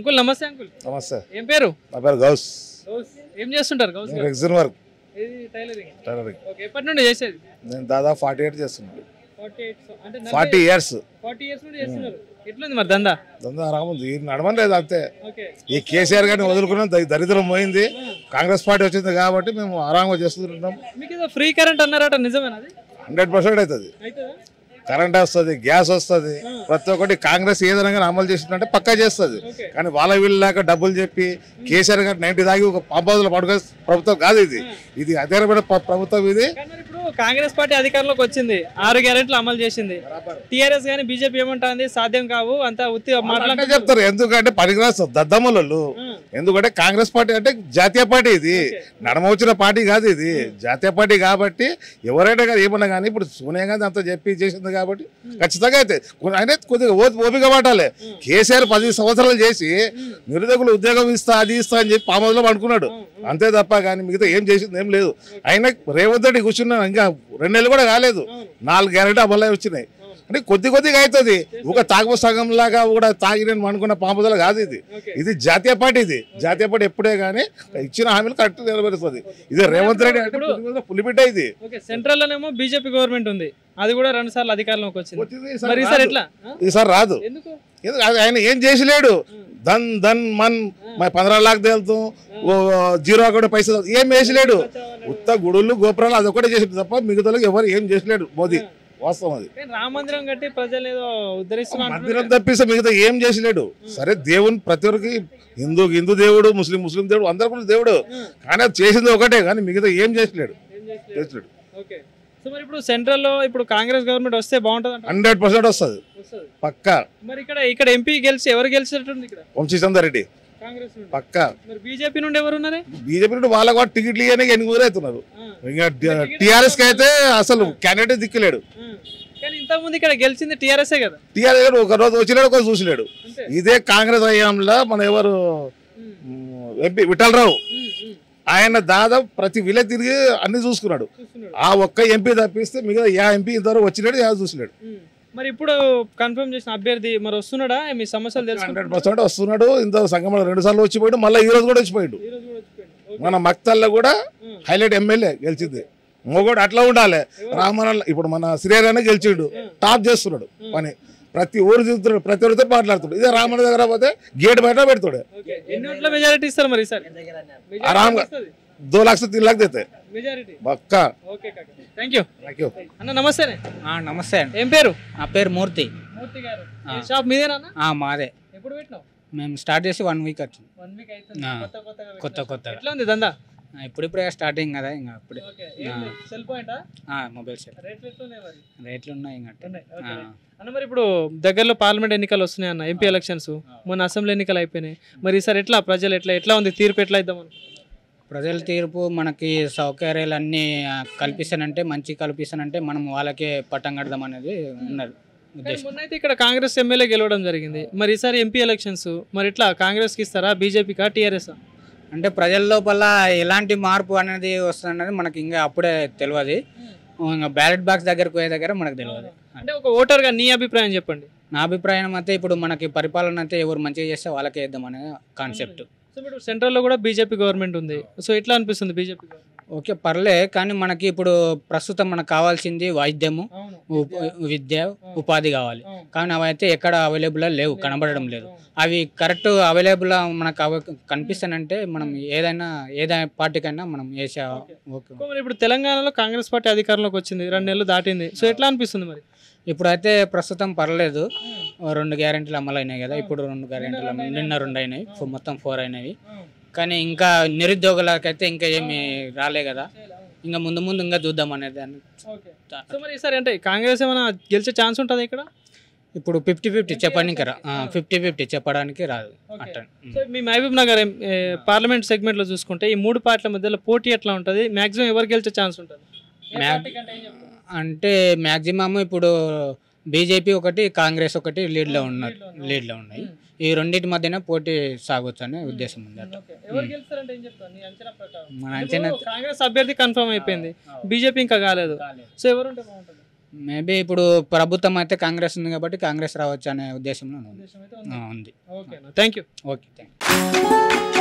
Uncle నమస్తే uncle. నమస్తే. ఏం పేరు? నా పేరు గౌస్. ఏం చేస్తుంటారు గౌస్ గారు? Rexine work. ఇది టైలరింగ్. టైలరింగ్. ఓకే, ఎప్పటి నుండి చేసేది? నేను దాదాపు 48 చేస్తున్నాను. 48 అంటే 40 ఇయర్స్. 40 ఇయర్స్ నుండి చేస్తున్నారు. ఎట్లుంది మరి దందా? దందా రాముంది, నడవలేదు అంతే. ఓకే. ఈ కేసీఆర్ గారిని వదులుకున్నాం, దరిద్రం పోయింది. కాంగ్రెస్ పార్టీ వచ్చింది కాబట్టి మేము ఆరాంగా చేస్తున్నాం. మీకు ఏదో ఫ్రీ కరెంట్ అన్నారట, నిజమేనా అది? 100% అవుతుంది. అవుతుందా? కరెంట్ వస్తుంది, గ్యాస్ వస్తుంది, ప్రతి ఒక్కటి కాంగ్రెస్ ఏదైనా అమలు చేసిందంటే పక్కా చేస్తుంది. కానీ వాళ్ళ వీళ్ళు లేక డబ్బులు చెప్పి కేసీఆర్ గారు 90 దాగి ఒక పంపాదులు పడుకునే ప్రభుత్వం కాదు ఇది. ఇది అధికారమైన ప్రభుత్వం ఇది. ఇప్పుడు కాంగ్రెస్ పార్టీ అధికారంలోకి వచ్చింది, 6 గ్యారెంట్లు అమలు చేసింది. టీఆర్ఎస్ గానీ బీజేపీ ఏమంటుంది? సాధ్యం కావు, అంతా ఉత్తి మాట్లాడే చెప్తారు. ఎందుకంటే పనికిరాదు దద్దమ్మలు. ఎందుకంటే కాంగ్రెస్ పార్టీ అంటే జాతీయ పార్టీ, ఇది నడమ వచ్చిన పార్టీ కాదు, ఇది జాతీయ పార్టీ. కాబట్టి ఎవరైనా కానీ ఏమన్నా కానీ ఇప్పుడు సోనియా గాంధీ అంతా చెప్పి చేసింది కాబట్టి ఖచ్చితంగా అయితే ఆయన కొద్దిగా ఓపిక పట్టాలి. కేసీఆర్ 10 సంవత్సరాలు చేసి నిరుద్యోగులు ఉద్యోగం ఇస్తా, అది ఇస్తా అని చెప్పి పామదులో పడుకున్నాడు అంతే తప్ప. కానీ మిగతా ఏం చేసింది ఏం లేదు. ఆయన రేవంత్ రెడ్డి కూర్చున్నాను, ఇంకా 2 నెలలు కూడా కాలేదు, 4 గ్యారెంటీ అమలు వచ్చినాయి. అంటే కొద్దిగా అవుతుంది. ఒక తాగు సగం లాగా కూడా తాగి నేను అనుకున్న పాముదల కాదు ఇది. ఇది జాతీయ పార్టీ. ఇది జాతీయ పార్టీ ఎప్పుడే కానీ ఇచ్చిన హామీలు కరెక్ట్ నెరవేరుస్తుంది. ఇది రేవంత్ రెడ్డి అంటే పులిబిడ్డ ఇది. సెంట్రల్ లోనేమో బీజేపీ గవర్నమెంట్ ఉంది, అది కూడా 2 సార్లు అధికారంలోకి వచ్చింది. ఈసారి రాదు. ఆయన ఏం చేసిలేడు. ధన్ మన్ 15 లాख తేలుతాం, 0 కూడా పైసలు ఏం వేసలేడు. ఉత్త గుడులు గోపురాలు అదొకటే చేసాడు తప్ప మిగతా ఎవరు ఏం చేసలేడు మోదీ. వాస్తవం అది. రామ మందిరం కట్టి ప్రజలు ఏదో ఉద్ధరిస్తున్నారు, మందిరం తప్పిస్తే మిగతా ఏం చేసలేడు. సరే దేవుని ప్రతి ఒక్కరికి హిందూ దేవుడు, ముస్లిం దేవుడు, అందరు కూడా దేవుడు. కానీ అది చేసింది ఒకటే, కానీ మిగతా ఏం చేసలేడు. ఇప్పుడు సెంట్రల్ లో ఇప్పుడు కాంగ్రెస్ గవర్నమెంట్ వస్తే బాగుంటుంది. 100% వస్తుంది పక్కా. మరి ఇక్కడ ఎంపీ గెలిచి ఎవరు గెలిచేటట్టుంది? ఇక్కడ వంశీచందర్ రెడ్డి పక్కా. బీజేపీ నుండి ఎవరు ఉన్నారు? బీజేపీ నుండి వాళ్ళకి కూడా టికెట్లు ఇవ్వడానికి 8 అవుతున్నారు. ఇంకా టీఆర్ఎస్ కి అయితే అసలు క్యాండిడేట్ దిక్కులేడు. కానీ ఇంతకుముందు ఇక్కడ గెలిచింది టీఆర్ఎస్ కదా. టీఆర్ఎస్ ఒక రోజు వచ్చినాడు, ఒక చూసినాడు. ఇదే కాంగ్రెస్ హయాంలో మన ఎవరు ఎంపీ విఠలరావు, ఆయన దాదాపు ప్రతి విలేజ్ తిరిగి అన్ని చూసుకున్నాడు. ఆ ఒక్క ఎంపీ తప్పిస్తే మిగతా ఎంపీ ఇంతవరకు వచ్చినాడు, చూసినాడు. మరి ఇప్పుడు కన్ఫర్మ్ చేసిన అభ్యర్థి మరి వస్తున్నాడా? మీ సమస్యలు తెలుసు. 100% వస్తున్నాడు. ఇంత సంగమంలో 2 సార్లు వచ్చిపోయాడు, మళ్ళీ ఈ రోజు కూడా వచ్చిపోయాడు. మన మక్తల్లో కూడా హైలైట్ ఎమ్మెల్యే గెలిచింది. మొగోడు అట్లా ఉండాలి. రామన్న ఇప్పుడు మన శ్రీహరి గెలిచిండు, టాప్ చేస్తున్నాడు పని. ప్రతి ఊరు చూస్తున్నాడు, ప్రతి ఊరితో మాట్లాడుతున్నాడు. ఇదే రామన్న దగ్గర పోతే గేట్ బయట పెడతాడు. మెజారిటీ ఇస్తారు మరి ఆరాంగా 2 लाख से 3 लाख देते పక్కా. అన్న నమస్తే. నమస్తే. ఏం పేరు? నా పేరు మూర్తి. మూర్తి గారు, షాప్ మీదేనా? మాదే. ఎప్పుడు పెట్టినావు? మేము స్టార్ట్ చేసి 1 వీక్ వచ్చింది. కొత్త ఎట్లా ఉంది దందా? ఇప్పుడిప్పుడే స్టార్టింగ్ కదా, ఇంకా ఇప్పుడే. సెల్ పాయింటా? Mobile cell. రేట్లు ఉన్నాయి ఇంకా. అన్న మరి ఇప్పుడు దగ్గరలో పార్లమెంట్ ఎన్నికలు వస్తున్నాయి అన్న, ఎంపీ ఎలక్షన్స్, మొన్న అసెంబ్లీ ఎన్నికలు అయిపోయినాయి. మరి ఈసారి ఎట్లా ప్రజలు ఎట్లా ఉంది తీర్పు, ఎట్లా ఇద్దాం? ప్రజల తీర్పు మనకి సౌకర్యాలు అన్నీ మంచి కల్పిస్తానంటే మనం వాళ్ళకే పట్టం కడదాం అనేది ఉన్నది ఉద్దేశం. మొన్నైతే ఇక్కడ కాంగ్రెస్ ఎమ్మెల్యే గెలవడం జరిగింది. మరి ఈసారి ఎంపీ ఎలక్షన్స్ మరి ఎట్లా కాంగ్రెస్కి ఇస్తారా, బీజేపీకా, టీఆర్ఎస్? అంటే ప్రజల లోపల ఎలాంటి మార్పు అనేది వస్తుందన్నది మనకి ఇంకా అప్పుడే తెలియదు. ఇంకా బ్యాలెట్ బాక్స్ దగ్గరకు పోయే దగ్గర మనకు తెలియదు. అంటే ఒక ఓటర్గా నీ అభిప్రాయం చెప్పండి. నా అభిప్రాయం అయితే ఇప్పుడు మనకి పరిపాలన అయితే ఎవరు మంచిగా చేస్తే వాళ్ళకే వేద్దాం అనే కాన్సెప్ట్. సో ఇప్పుడు సెంట్రల్లో కూడా బీజేపీ గవర్నమెంట్ ఉంది. సో ఎట్లా అనిపిస్తుంది బీజేపీ? ఓకే, పర్లే. కానీ మనకి ఇప్పుడు ప్రస్తుతం మనకు కావాల్సింది వైద్యము, విద్య, ఉపాధి కావాలి. కానీ అవి అయితే ఎక్కడ అవైలబుల్ లేవు, కనబడడం లేదు. అవి కరెక్ట్ అవైలబుల్ మనకు కనిపిస్తానంటే మనం ఏదైనా పార్టీకైనా మనం వేసా. ఓకే. ఇప్పుడు తెలంగాణలో కాంగ్రెస్ పార్టీ అధికారంలోకి వచ్చింది, 2 నెలలు దాటింది. సో ఎట్లా అనిపిస్తుంది మరి? ఇప్పుడైతే ప్రస్తుతం పర్లేదు. 2 గ్యారెంటీలు అమలు అయినాయి కదా. ఇప్పుడు 2 గ్యారెంటీలు నిన్న 2 అయినాయి, మొత్తం 4 అయినవి. కానీ ఇంకా నిరుద్యోగులకైతే ఇంకా ఏమి రాలే కదా. ఇంకా ముందు ఇంకా చూద్దాం అనేది. మరి ఈసారి అంటే కాంగ్రెస్ ఏమైనా గెలిచే ఛాన్స్ ఉంటుంది ఇక్కడ? ఇప్పుడు 50-50 చెప్పడానికి 50-50 చెప్పడానికి రాదు. మీ మహబూబ్ నగర్ పార్లమెంట్ సెగ్మెంట్ లో చూసుకుంటే ఈ 3 పార్టీల మధ్యలో పోటీ ఎట్లా ఉంటుంది? మాక్సిమం ఎవరు గెలిచే ఛాన్స్ ఉంటుంది అంటే? మాక్సిమం ఇప్పుడు బీజేపీ ఒకటి, కాంగ్రెస్ ఒకటి లీడ్లో ఉన్నాయి. ఈ రెండింటి మధ్యన పోటీ సాగొచ్చు అనే ఉద్దేశం ఉంది. కాంగ్రెస్ అభ్యర్థి కన్ఫర్మ్ అయిపోయింది, బీజేపీ ఇంకా కాలేదు. సో ఎవరు మేబీ ఇప్పుడు ప్రభుత్వం అయితే కాంగ్రెస్ ఉంది కాబట్టి కాంగ్రెస్ రావచ్చు అనే ఉద్దేశంలో ఉంది. Okay thank you. Okay thank you.